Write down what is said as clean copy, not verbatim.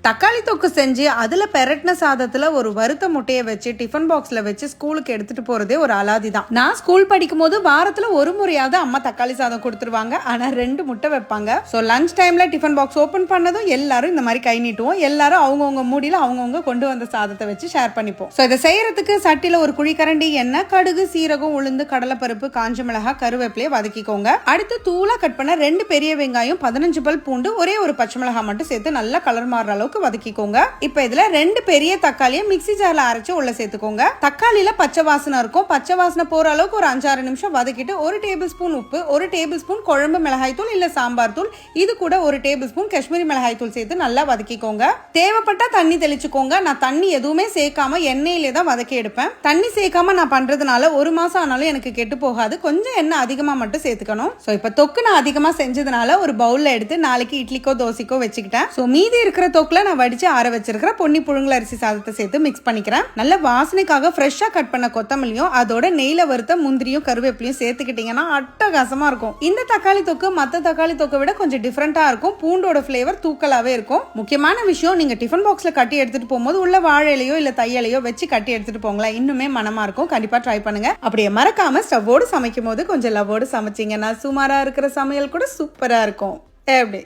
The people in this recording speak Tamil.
தக்காளி தொக்கு செஞ்சு அதில் பெரட்டின சாதத்தில் ஒரு வறுத்த முட்டையை வச்சு டிஃபன் பாக்ஸில் வச்சு ஸ்கூலுக்கு எடுத்துகிட்டு போகிறதே ஒரு அலாதி தான். நான் ஸ்கூல் படிக்கும் போது வாரத்தில் ஒரு முறையாவது அம்மா தக்காளி சாதம் கொடுத்துருவாங்க. ஆனால் 2 முட்டை வைப்பாங்க. ஸோ லஞ்ச் டைமில் டிஃபன் பாக்ஸ் ஓப்பன் பண்ணதும் எல்லாரும் இந்த மாதிரி கை நீட்டுவோம். எல்லாரும் அவங்கவுங்க மூடியில் அவங்கவுங்க கொண்டு வந்த சாதத்தை வச்சு ஷேர் பண்ணிப்போம். ஸோ இதை செய்யறதுக்கு சட்டியில் ஒரு குழிக்கரண்டி எண்ணெய், கடுகு, சீரகம், உளுந்து, கடலைப்பருப்பு, காஞ்ச மிளகாய், கருவேப்பிலையை வதக்கிக்கோங்க. அடுத்து தூளா கட் பண்ண 2 பெரிய வெங்காயம், 15 பல் பூண்டு, ஒரே ஒரு பச்சை மிளகாய் மட்டும் சேர்த்து நல்லா கலர் மாறுற அளவுக்கு வதக்கிக்கோங்க. இப்ப இதுல 2 பெரிய தக்காளியை மிக்ஸி ஜார்ல அரைச்சு உள்ள சேர்த்துக்கோங்க. தக்காளியில பச்சை வாசனை இருக்கும். பச்சை வாசனை போற அளவுக்கு ஒரு 5-6 நிமிஷம் வதக்கிட்டு 1 டேபிள் ஸ்பூன் உப்பு, 1 டேபிள் ஸ்பூன் குழம்பு மிளகாய் தூள் இல்ல சாம்பார் தூள், இது கூட 1 டேபிள் ஸ்பூன் காஷ்மீரி மிளகாய் தூள் சேர்த்து நல்லா வதக்கிக்கோங்க. தேவைப்பட்டா தண்ணி தெளிச்சுக்கோங்க. நான் தண்ணி எதுவுமே சேர்க்காம எண்ணெயிலே தான் வதக்கி எடுப்பேன். தண்ணி சேர்க்காம நான் பண்றதுனால 1 மாசம் ஆனாலும் எனக்கு கெட்டு போகாது. கொஞ்சம் எண்ணெய் அதிகமா மட்டும் சேர்த்துக்கணும். சோ இப்ப தொக்கு நான் அதிகமா செஞ்சதுனால ஒரு பவுல்ல எடுத்து நாளைக்கு இட்லிக்கோ தோசைக்கோ வச்சுக்கிட்டேன். சோ மீதி இருக்கிற தொக்குல நான் வடிச்சு ஆற வச்சிருக்கிற பொன்னி புழுங்கல் அரிசி சாதத்தை சேர்த்து மிக்ஸ் பண்ணிக்கிறேன். நல்ல வாசனைக்காக ஃப்ரெஷ்ஷா கட் பண்ண கொத்தமல்லியும் அதோட நெய்ல வறுத்த முந்திரியும் கருவேப்பிலையும் சேர்த்துக்கிட்டீங்கன்னா அட்டகாசமா இருக்கும். இந்த தக்காளி தொக்கு மத்த தக்காளி தொக்கை விட கொஞ்சம் டிஃபரெண்டா இருக்கும். பூண்டோட ஃபிளேவர் தூக்கலாவே இருக்கும். முக்கியமான விஷயம், நீங்க டிஃபன் பாக்ஸ்ல கட்டி எடுத்துட்டு போகும்போது உள்ள வாழை இலையோ இல்ல தையலையோ வச்சு கட்டி எடுத்துட்டு போங்களேன், இன்னுமே மனமா இருக்கும். கண்டிப்பா ட்ரை பண்ணுங்க. அப்படியே மறக்காம ஸ்டவ்வோடு சமைக்கும் போது கொஞ்சம் லவ்வோடு சமைச்சீங்கன்னா சுமாரா இருக்கிற சமையல் கூட சூப்பரா இருக்கும். எப்படி